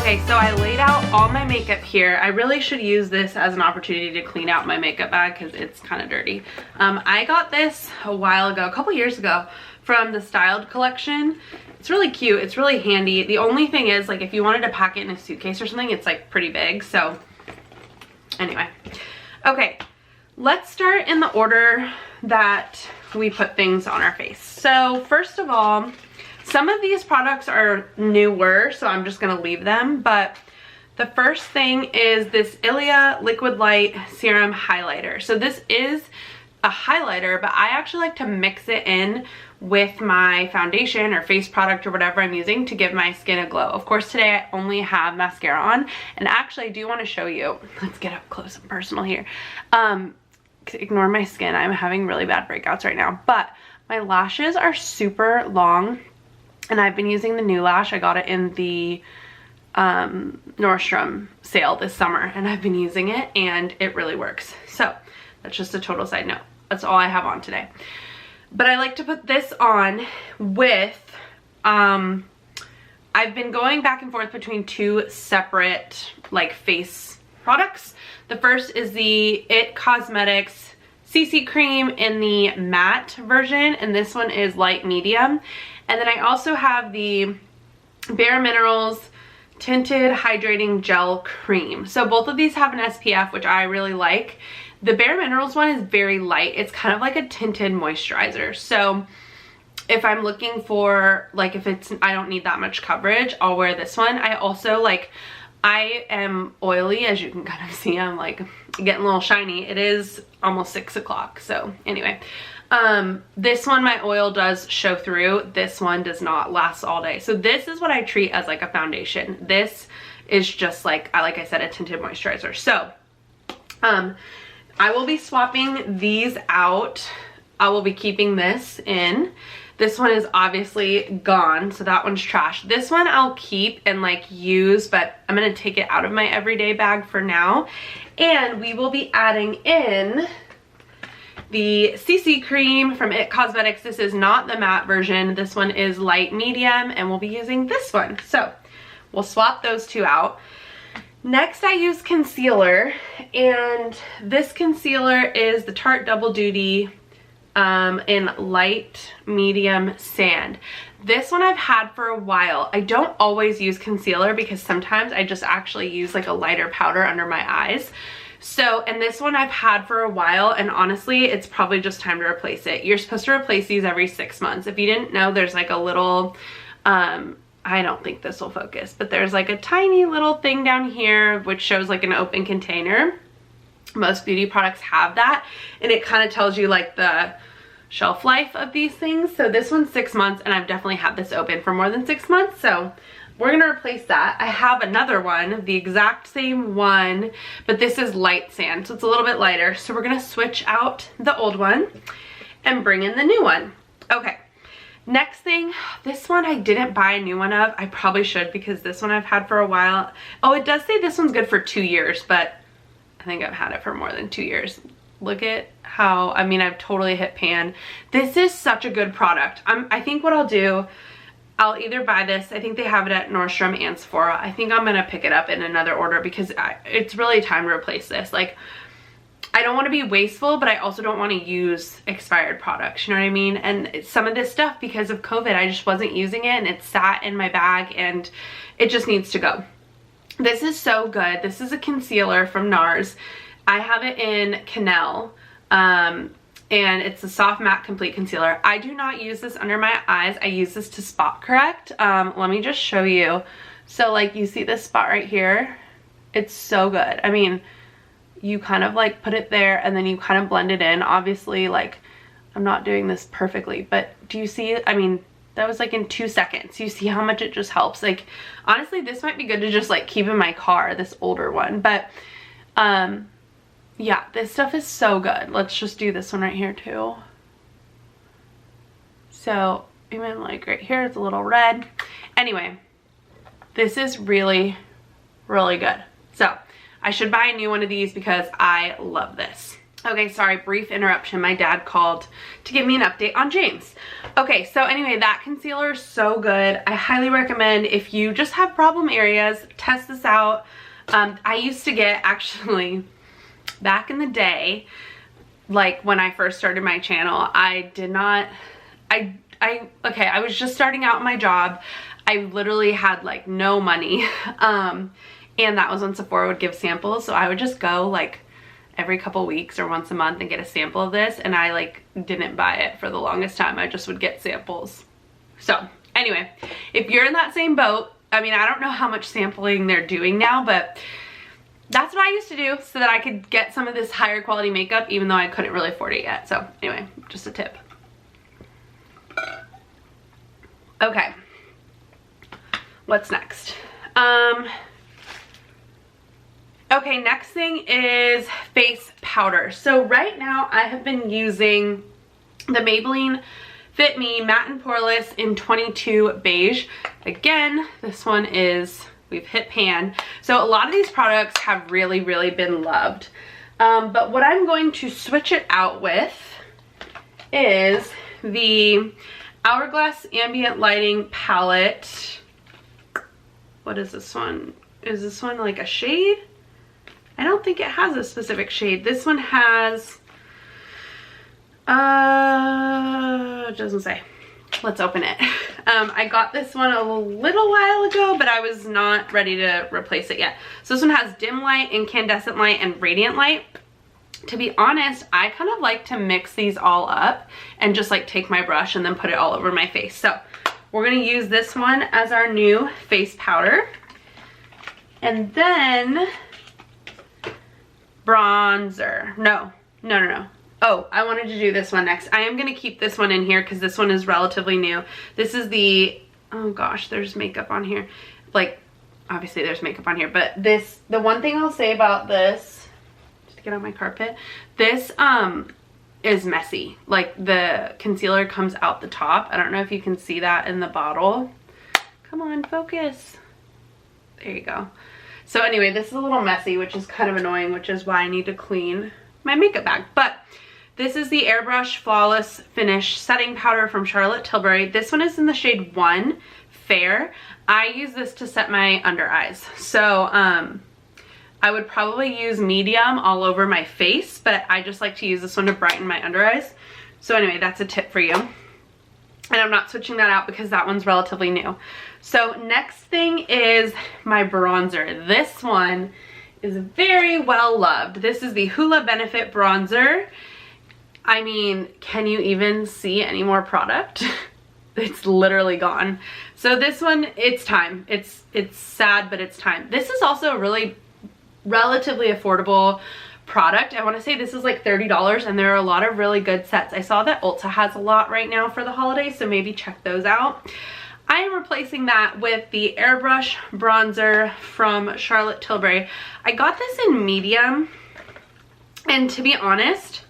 Okay, so I laid out all my makeup here. I really should use this as an opportunity to clean out my makeup bag because it's kind of dirty. I got this a while ago, a couple years ago, from the Styled collection. It's really cute, it's really handy. The only thing is, like, if you wanted to pack it in a suitcase or something, it's like pretty big, so anyway. Okay, let's start in the order that we put things on our face. So first of all, some of these products are newer, so I'm just gonna leave them, but the first thing is this Ilia Liquid Light Serum Highlighter. So this is a highlighter, but I actually like to mix it in with my foundation or face product or whatever I'm using to give my skin a glow. Of course, today I only have mascara on, and actually I do want to show you. Let's get up close and personal here. Ignore my skin, I'm having really bad breakouts right now, but my lashes are super long, and I've been using the new lash. I got it in the Nordstrom sale this summer, and I've been using it and it really works. So that's just a total side note. That's all I have on today. But I like to put this on with, I've been going back and forth between two separate like face products. The first is the It Cosmetics CC Cream in the matte version, and this one is light medium. And then I also have the Bare Minerals Tinted Hydrating Gel Cream. So both of these have an SPF, which I really like. The Bare Minerals one is very light. It's kind of like a tinted moisturizer. So if I'm looking for, like, if it's, I don't need that much coverage, I'll wear this one. I also like, I am oily, as you can kind of see. I'm like getting a little shiny. It is almost 6 o'clock. So anyway, this one, my oil does show through. This one does not last all day. So this is what I treat as like a foundation. This is just like I said, a tinted moisturizer. So, I will be swapping these out. I will be keeping this in. This one is obviously gone, so that one's trash. This one I'll keep and like use, but I'm gonna take it out of my everyday bag for now. And we will be adding in the CC Cream from It Cosmetics. This is not the matte version. This one is light medium, and we'll be using this one. So we'll swap those two out. Next, I use concealer, and this concealer is the Tarte Double Duty in light medium sand. This one I've had for a while. I don't always use concealer because sometimes I just actually use like a lighter powder under my eyes. So, and this one I've had for a while, and honestly, it's probably just time to replace it. You're supposed to replace these every 6 months. If you didn't know, there's like a little, I don't think this will focus, but there's like a tiny little thing down here which shows like an open container. Most beauty products have that, and it kind of tells you like the shelf life of these things. So this one's 6 months, and I've definitely had this open for more than 6 months, so we're gonna replace that. I have another one, the exact same one, but this is light sand, so it's a little bit lighter. So we're gonna switch out the old one and bring in the new one. Okay. Next thing, this one I didn't buy a new one of. I probably should, because this one I've had for a while. Oh, it does say this one's good for 2 years, but I think I've had it for more than 2 years. Look at how, I mean, I've totally hit pan. This is such a good product. I think what I'll do, I'll either buy this. I think they have it at Nordstrom and Sephora. I think I'm going to pick it up in another order because it's really time to replace this. Like, I don't want to be wasteful, but I also don't want to use expired products, you know what I mean? And some of this stuff, because of COVID, I just wasn't using it, and it sat in my bag, and it just needs to go. This is so good. This is a concealer from Nars. I have it in Canal, and it's a soft matte complete concealer. I do not use this under my eyes. I use this to spot correct. Let me just show you. So like, you see this spot right here? It's so good. I mean, you kind of like put it there, and then you kind of blend it in. Obviously, like, I'm not doing this perfectly, but do you see it? I mean, that was like in 2 seconds. You see how much it just helps? Like, honestly, this might be good to just like keep in my car, this older one. But yeah, this stuff is so good. Let's just do this one right here too. So even like right here, it's a little red. Anyway, this is really, really good. So I should buy a new one of these because I love this. Okay, sorry, brief interruption. My dad called to give me an update on James. Okay, so anyway, that concealer is so good. I highly recommend if you just have problem areas, test this out. I used to get, actually, back in the day, like when I first started my channel, I was just starting out in my job. I literally had like no money. And that was when Sephora would give samples. So I would just go like every couple weeks or once a month and get a sample of this, and I like didn't buy it for the longest time. I just would get samples. So anyway, if you're in that same boat, I mean, I don't know how much sampling they're doing now, but that's what I used to do so that I could get some of this higher quality makeup, even though I couldn't really afford it yet. So anyway, just a tip. Okay, what's next? Okay, next thing is face powder. So right now I have been using the Maybelline Fit Me Matte and Poreless in 22 Beige. Again, this one is, we've hit pan. So a lot of these products have really, really been loved. But what I'm going to switch it out with is the Hourglass Ambient Lighting Palette. What is this one? Is this one like a shade? I don't think it has a specific shade. This one has, it doesn't say. Let's open it. I got this one a little while ago, but I was not ready to replace it yet. So this one has dim light, incandescent light, and radiant light. To be honest, I kind of like to mix these all up and just like take my brush and then put it all over my face. So we're gonna use this one as our new face powder. And then bronzer. No. Oh, I wanted to do this one next. I am going to keep this one in here because this one is relatively new. This is the, oh gosh, there's makeup on here. Like, obviously there's makeup on here, but this, the one thing I'll say about this, just to get on my carpet, this is messy. Like the concealer comes out the top. I don't know if you can see that in the bottle. Come on, focus. There you go. So anyway, this is a little messy, which is kind of annoying, which is why I need to clean my makeup bag. But this is the Airbrush Flawless Finish Setting Powder from Charlotte Tilbury. This one is in the shade 1, Fair. I use this to set my under eyes. So I would probably use medium all over my face, but I just like to use this one to brighten my under eyes. So anyway, that's a tip for you. And I'm not switching that out because that one's relatively new. So next thing is my bronzer. This one is very well loved. This is the Hula Benefit Bronzer. I mean, can you even see any more product? It's literally gone. So this one, it's time. It's sad, but it's time. This is also a really relatively affordable product. I want to say this is like $30, and there are a lot of really good sets. I saw that Ulta has a lot right now for the holidays, so maybe check those out. I am replacing that with the Airbrush Bronzer from Charlotte Tilbury. I got this in medium, and to be honest,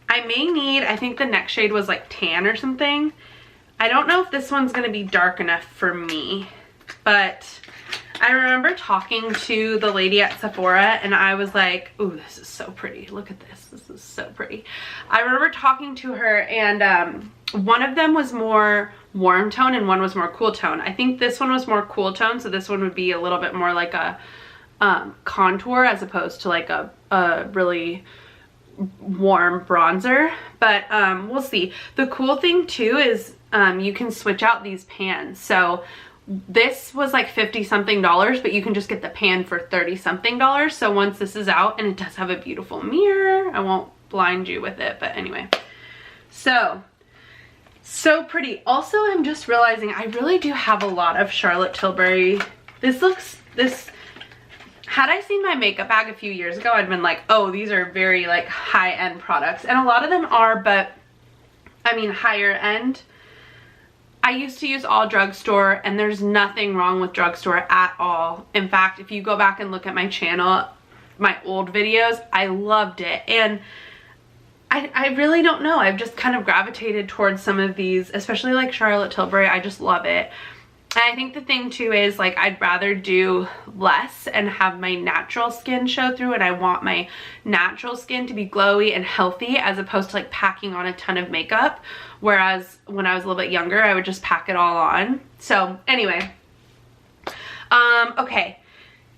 I may need, I think the next shade was like tan or something. I don't know if this one's going to be dark enough for me, but I remember talking to the lady at Sephora, and I was like, ooh, this is so pretty. Look at this. This is so pretty. I remember talking to her, and one of them was more warm tone and one was more cool tone. I think this one was more cool tone, so this one would be a little bit more like a contour as opposed to like a really warm bronzer. But we'll see. The cool thing too is you can switch out these pans. So this was like $50 something, but you can just get the pan for $30 something. So once this is out, and it does have a beautiful mirror, I won't blind you with it, but anyway. So pretty. Also, I'm just realizing I really do have a lot of Charlotte Tilbury. Had I seen my makeup bag a few years ago, I'd been like, oh, these are very like high-end products. And a lot of them are, but I mean higher end. I used to use all drugstore, and there's nothing wrong with drugstore at all. In fact, if you go back and look at my channel, my old videos, I loved it. And I really don't know. I've just kind of gravitated towards some of these, especially like Charlotte Tilbury. I just love it. And I think the thing too is like I'd rather do less and have my natural skin show through, and I want my natural skin to be glowy and healthy as opposed to like packing on a ton of makeup. Whereas when I was a little bit younger, I would just pack it all on. So anyway, okay.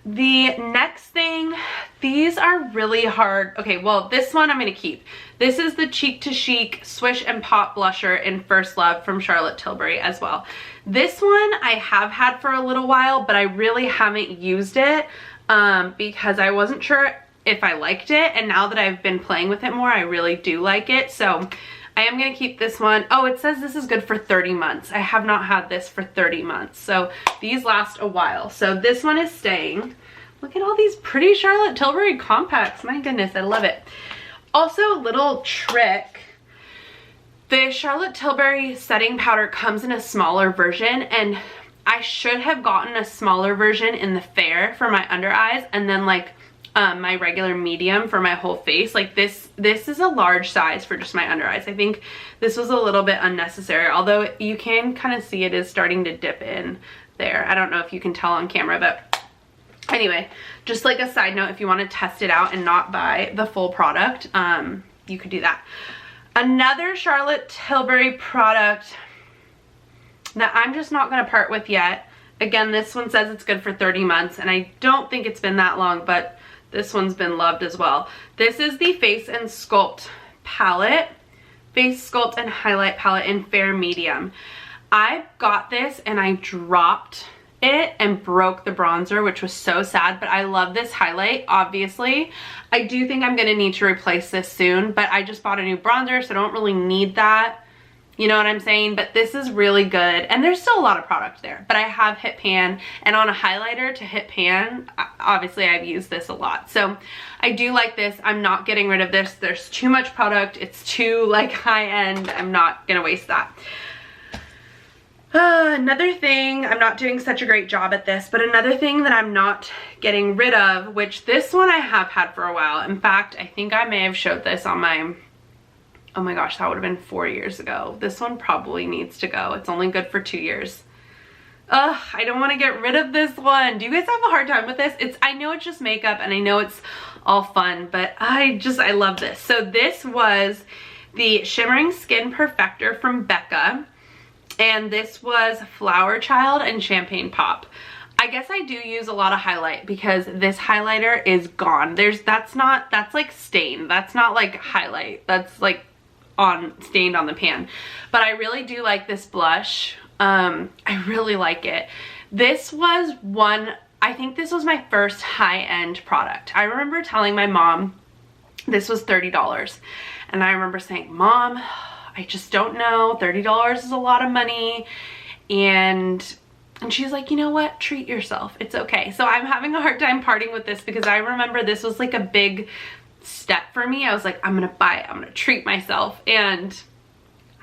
The next thing, these are really hard. Okay, well, this one I'm going to keep. This is the Cheek to Chic Swish and Pop Blusher in First Love from Charlotte Tilbury as well. This one I have had for a little while, but I really haven't used it because I wasn't sure if I liked it. And now that I've been playing with it more, I really do like it. So I am going to keep this one. Oh, it says this is good for 30 months. I have not had this for 30 months. So these last a while. So this one is staying. Look at all these pretty Charlotte Tilbury compacts. My goodness, I love it. Also, a little trick. The Charlotte Tilbury setting powder comes in a smaller version, and I should have gotten a smaller version in the Fair for my under eyes, and then like my regular medium for my whole face. Like this is a large size for just my under eyes. I think this was a little bit unnecessary, although you can kind of see it is starting to dip in there. I don't know if you can tell on camera, but anyway, just like a side note, if you want to test it out and not buy the full product, you could do that. Another Charlotte Tilbury product that I'm just not going to part with yet. Again, this one says it's good for 30 months, and I don't think it's been that long, but this one's been loved as well. This is the Face and Sculpt palette. Face Sculpt and Highlight palette in Fair Medium. I got this and I dropped it and broke the bronzer, which was so sad, but I love this highlight, obviously. I do think I'm gonna need to replace this soon, but I just bought a new bronzer, so I don't really need that. You know what I'm saying? But this is really good, and there's still a lot of product there, but I have hit pan, and on a highlighter to hit pan, obviously I've used this a lot. So I do like this. I'm not getting rid of this. There's too much product. It's too like high end. I'm not gonna waste that. Another thing, I'm not doing such a great job at this, but another thing that I'm not getting rid of, which this one I have had for a while. In fact, I think I may have showed this on my, oh my gosh, that would have been 4 years ago. This one probably needs to go. It's only good for 2 years. Ugh, I don't want to get rid of this one. Do you guys have a hard time with this? I know it's just makeup and I know it's all fun, but I love this. So this was the Shimmering Skin Perfector from Becca. And this was Flower Child and Champagne Pop. I guess I do use a lot of highlight because this highlighter is gone. That's like stained. That's not like highlight. That's like stained on the pan. But I really do like this blush. I really like it. This was I think this was my first high-end product. I remember telling my mom this was $30. And I remember saying, Mom, I just don't know, $30 is a lot of money. And she's like, you know what, treat yourself, it's okay. So I'm having a hard time parting with this because I remember this was like a big step for me. I was like, I'm gonna buy it, I'm gonna treat myself. And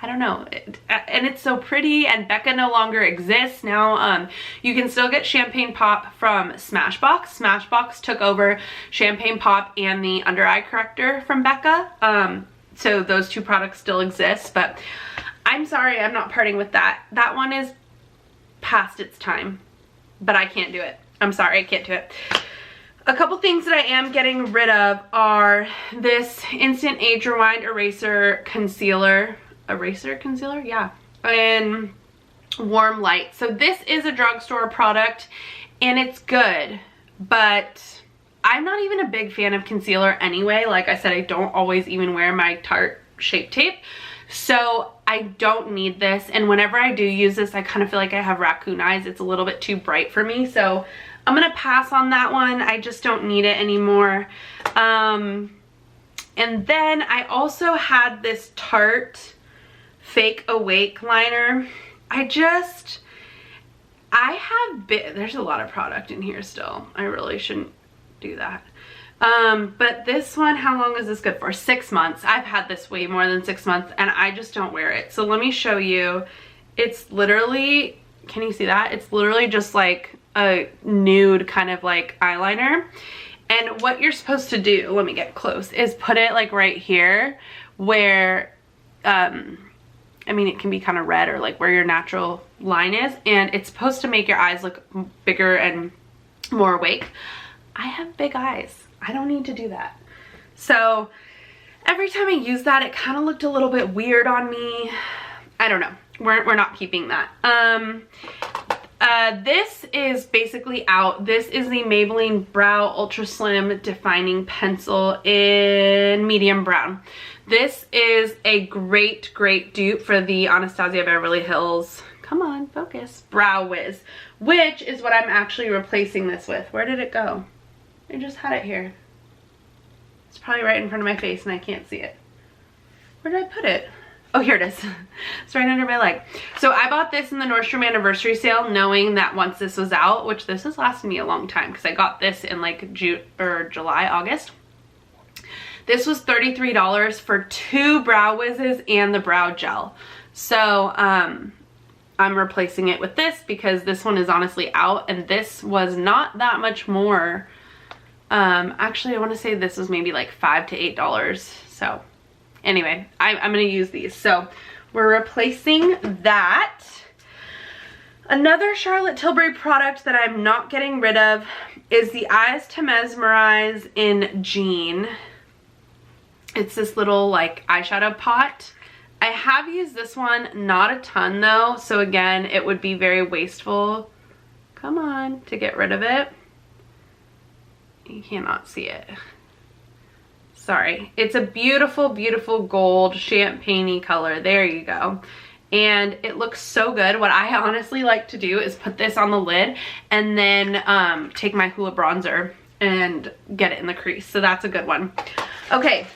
I don't know, and it's so pretty, and Becca no longer exists now. You can still get Champagne Pop from Smashbox. Smashbox took over Champagne Pop and the under eye corrector from Becca. So those two products still exist, but I'm sorry, I'm not parting with that. That one is past its time, but I can't do it. I'm sorry, I can't do it. A couple things that I am getting rid of are this Instant Age Rewind Eraser Concealer. Eraser Concealer? Yeah. In Warm Light. So this is a drugstore product, and it's good, but I'm not even a big fan of concealer anyway. Like I said, I don't always even wear my Tarte Shape Tape. So I don't need this. And whenever I do use this, I kind of feel like I have raccoon eyes. It's a little bit too bright for me. So I'm going to pass on that one. I just don't need it anymore. And then I also had this Tarte Fake Awake liner. There's a lot of product in here still. I really shouldn't do that. But this one, how long is this good for? 6 months. I've had this way more than 6 months, and I just don't wear it. So let me show you. It's literally, can you see that? It's literally just like a nude kind of like eyeliner. And what you're supposed to do, let me get close, is put it like right here where I mean, it can be kind of red or like where your natural line is, and it's supposed to make your eyes look bigger and more awake. I have big eyes. I don't need to do that. So every time I use that, it kind of looked a little bit weird on me. I don't know. We're not keeping that. This is basically out. This is the Maybelline Brow Ultra Slim Defining Pencil in medium brown. This is a great dupe for the Anastasia Beverly Hills, come on, focus, Brow Wiz, which is what I'm actually replacing this with. Where did it go? I just had it here. It's probably right in front of my face and I can't see it. Where did I put it? Oh, here it is. It's right under my leg. So I bought this in the Nordstrom anniversary sale knowing that once this was out, which this has lasted me a long time because I got this in like June or July, August. This was $33 for 2 Brow Wizzes and the brow gel. So I'm replacing it with this because this one is honestly out, and this was not that much more. Actually, I want to say this was maybe like $5 to $8. So anyway, I'm going to use these. So we're replacing that. Another Charlotte Tilbury product that I'm not getting rid of is the Eyes to Mesmerize in Jean. It's this little like eyeshadow pot. I have used this one, not a ton though. So again, it would be very wasteful, come on, to get rid of it. You cannot see it. Sorry. It's a beautiful, beautiful gold champagne-y color. There you go. And it looks so good. What I honestly like to do is put this on the lid and then take my Hula bronzer and get it in the crease. So that's a good one. Okay.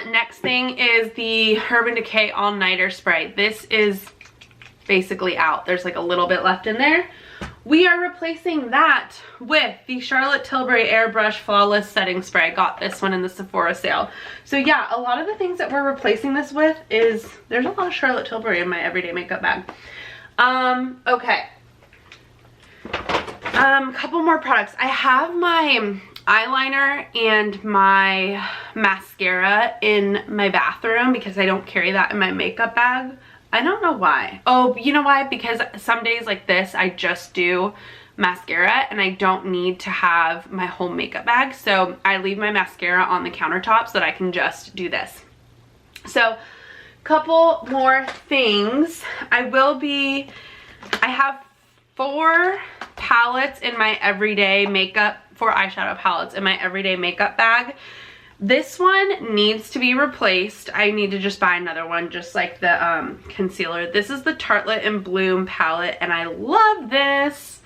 Next thing is the Urban Decay All Nighter Spray. This is basically out. There's like a little bit left in there. We are replacing that with the Charlotte Tilbury Airbrush Flawless Setting Spray. I got this one in the Sephora sale. So yeah, a lot of the things that we're replacing this with is, there's a lot of Charlotte Tilbury in my everyday makeup bag. Okay. Couple more products. I have my eyeliner and my mascara in my bathroom because I don't carry that in my makeup bag. I don't know why. Oh, you know why? Because some days like this, I just do mascara and I don't need to have my whole makeup bag. So I leave my mascara on the countertop so that I can just do this. So, couple more things. I have 4 palettes in my everyday makeup, 4 eyeshadow palettes in my everyday makeup bag. This one needs to be replaced. I need to just buy another one, just like the concealer. This is the Tartlet in Bloom palette, and I love this.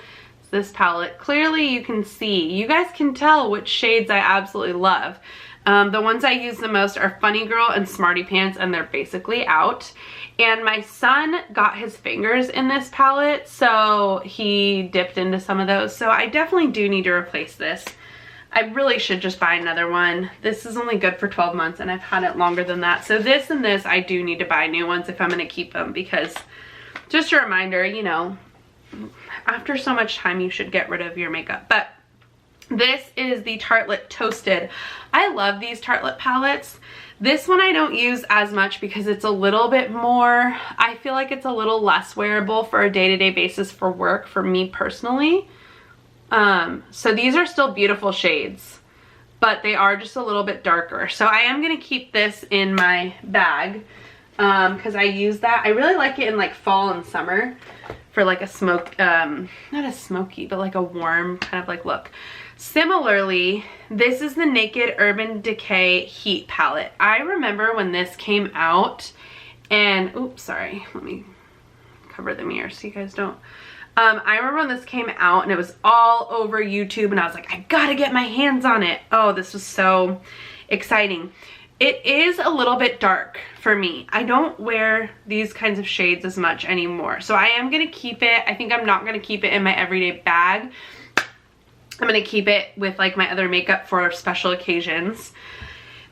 This palette. Clearly you can see. You guys can tell which shades I absolutely love. The ones I use the most are Funny Girl and Smarty Pants, and they're basically out. And my son got his fingers in this palette, so he dipped into some of those. So I definitely do need to replace this. I really should just buy another one. This is only good for 12 months and I've had it longer than that. So this and this, I do need to buy new ones if I'm going to keep them, because just a reminder, you know, after so much time you should get rid of your makeup. But this is the Tartlet Toasted. I love these Tartlet palettes. This one I don't use as much because it's a little bit more, I feel like it's a little less wearable for a day-to-day basis for work for me personally. So these are still beautiful shades, but they are just a little bit darker. So I am going to keep this in my bag, because I use that. I really like it in like fall and summer for like a smoke, not a smoky, but like a warm kind of like look. Similarly, this is the Naked Urban Decay Heat Palette. I remember when this came out and, oops, sorry, let me cover the mirror so you guys don't. I remember when this came out and it was all over YouTube and I was like, I gotta get my hands on it. Oh, this was so exciting. It is a little bit dark for me. I don't wear these kinds of shades as much anymore. So I am gonna keep it. I think I'm not gonna keep it in my everyday bag. I'm gonna keep it with like my other makeup for special occasions.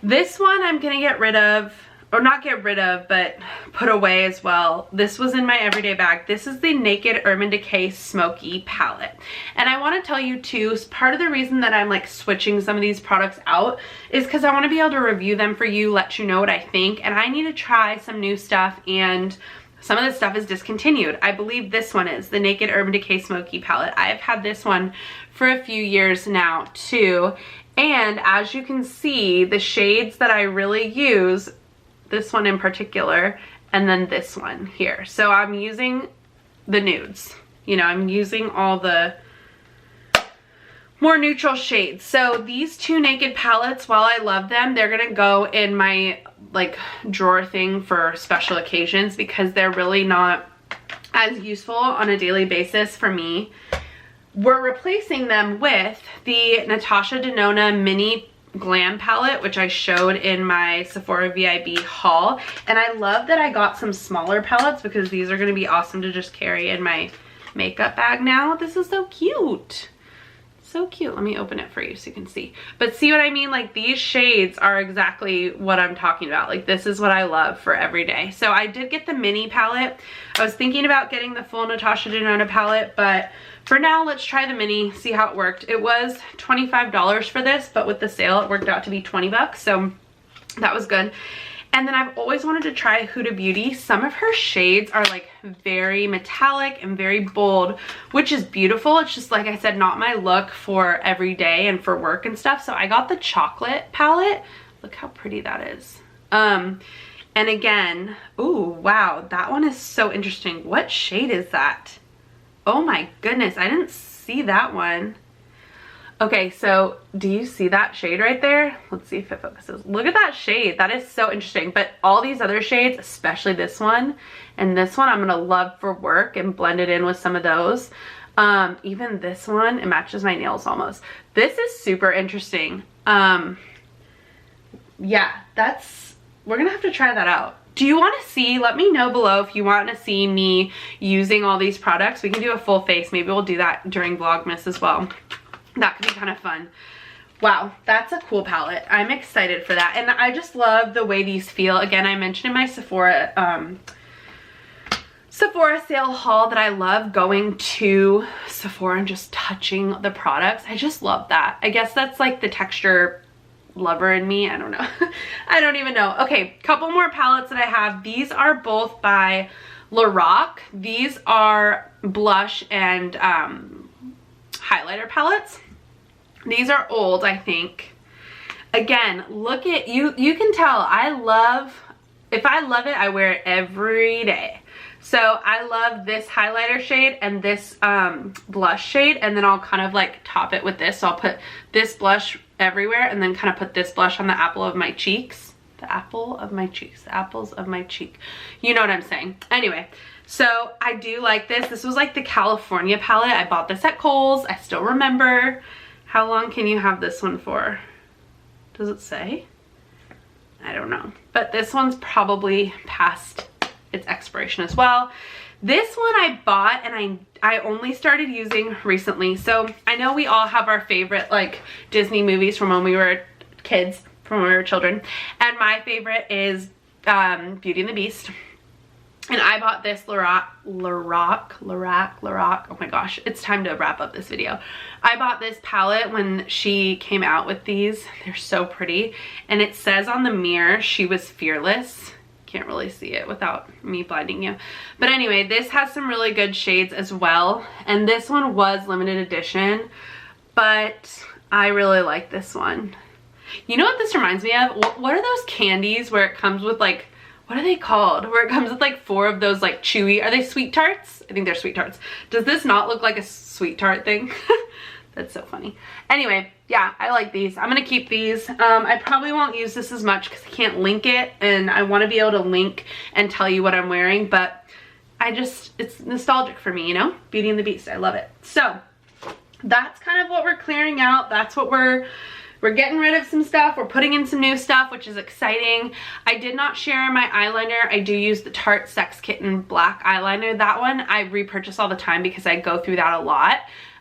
This one I'm gonna get rid of. or not get rid of, but put away as well. This was in my everyday bag. This is the Naked Urban Decay Smoky Palette. And I want to tell you too, part of the reason that I'm like switching some of these products out is because I want to be able to review them for you, let you know what I think, and I need to try some new stuff, and some of this stuff is discontinued. I believe this one is the Naked Urban Decay Smoky Palette. I've had this one for a few years now too. And as you can see, the shades that I really use, this one in particular, and then this one here. So I'm using the nudes. You know, I'm using all the more neutral shades. So these two Naked palettes, while I love them, they're gonna go in my like drawer thing for special occasions because they're really not as useful on a daily basis for me. We're replacing them with the Natasha Denona Mini Glam palette, which I showed in my Sephora VIB haul. And I love that I got some smaller palettes because these are going to be awesome to just carry in my makeup bag now. This is so cute. So cute. Let me open it for you so you can see. But see what I mean? Like, these shades are exactly what I'm talking about. Like, this is what I love for every day. So I did get the mini palette. I was thinking about getting the full Natasha Denona palette, but for now, let's try the mini, see how it worked. It was $25 for this, but with the sale, it worked out to be 20 bucks. So that was good. And then I've always wanted to try Huda Beauty. Some of her shades are like very metallic and very bold, which is beautiful. It's just, like I said, not my look for every day and for work and stuff. So I got the chocolate palette. Look how pretty that is. And again, ooh, wow, that one is so interesting. What shade is that? Oh my goodness, I didn't see that one. Okay, so do you see that shade right there? Let's see if it focuses. Look at that shade. That is so interesting. But all these other shades, especially this one and this one, I'm gonna love for work and blend it in with some of those. Even this one, it matches my nails almost. This is super interesting. Yeah, we're gonna have to try that out. Do you want to see, let me know below if you want to see me using all these products. We can do a full face. Maybe we'll do that during Vlogmas as well. That could be kind of fun. Wow, that's a cool palette. I'm excited for that. And I just love the way these feel. Again, I mentioned in my Sephora sale haul that I love going to Sephora and just touching the products. I just love that. I guess that's like the texture lover in me. I don't know. I don't even know. Okay, couple more palettes that I have. These are both by LORAC. These are blush and highlighter palettes. These are old, I think. Again, look at you. You can tell if I love it, I wear it every day. So I love this highlighter shade and this blush shade, and then I'll kind of like top it with this. So I'll put this blush everywhere and then kind of put this blush on the apple of my cheeks. The apple of my cheeks. The apples of my cheek. You know what I'm saying. Anyway, so I do like this. This was like the California palette. I bought this at Kohl's. I still remember. How long can you have this one for? Does it say? I don't know. But this one's probably past its expiration as well. This one I bought and I only started using recently. So I know we all have our favorite like Disney movies from when we were kids, from when we were children. And my favorite is Beauty and the Beast. And I bought this LORAC, oh my gosh, it's time to wrap up this video. I bought this palette when she came out with these. They're so pretty. And it says on the mirror, she was fearless. Can't really see it without me blinding you. But anyway, this has some really good shades as well. And this one was limited edition, but I really like this one. You know what this reminds me of? What are those candies where it comes with like, what are they called? Where it comes with like 4 of those like chewy, are they Sweet Tarts? I think they're Sweet Tarts. Does this not look like a Sweet Tart thing? That's so funny. Anyway, yeah, I like these. I'm gonna keep these. I probably won't use this as much because I can't link it, and I want to be able to link and tell you what I'm wearing, but it's nostalgic for me, you know? Beauty and the Beast, I love it. So that's kind of what we're clearing out. That's what we're getting rid of some stuff. We're putting in some new stuff, which is exciting. I did not share my eyeliner. I do use the Tarte Sex Kitten black eyeliner. That one I repurchase all the time because I go through that a lot.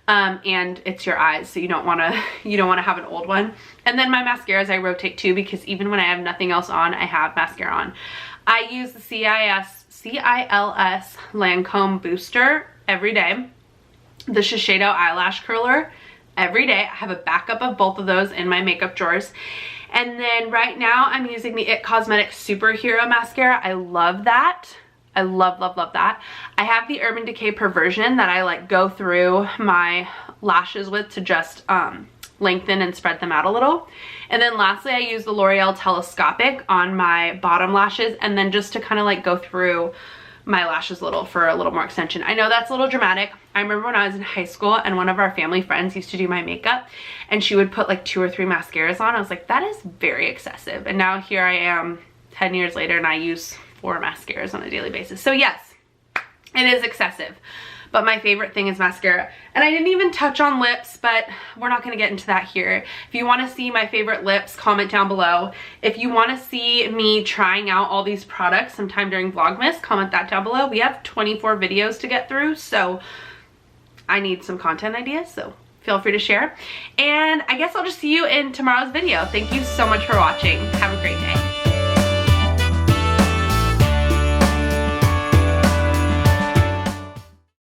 and it's your eyes, so you don't want to have an old one. And then my mascaras I rotate too, because even when I have nothing else on, I have mascara on. I use the CILS Lancome Booster every day, the Shiseido eyelash curler every day. I have a backup of both of those in my makeup drawers. And then right now I'm using the IT Cosmetics Superhero mascara. I love that. I love that. I have the Urban Decay Perversion that I like go through my lashes with to just lengthen and spread them out a little. And then lastly, I use the L'Oreal Telescopic on my bottom lashes, and then just to kind of like go through my lashes for a little more extension. I know that's a little dramatic. I remember when I was in high school and one of our family friends used to do my makeup, and she would put like 2 or 3 mascaras on. I was like, that is very excessive. And now here I am 10 years later and I use 4 mascaras on a daily basis. So yes, it is excessive, but my favorite thing is mascara. And I didn't even touch on lips, but we're not going to get into that here. If you want to see my favorite lips, comment down below. If you want to see me trying out all these products sometime during Vlogmas, comment that down below. We have 24 videos to get through, so I need some content ideas, so feel free to share. And I guess I'll just see you in tomorrow's video. Thank you so much for watching. Have a great day.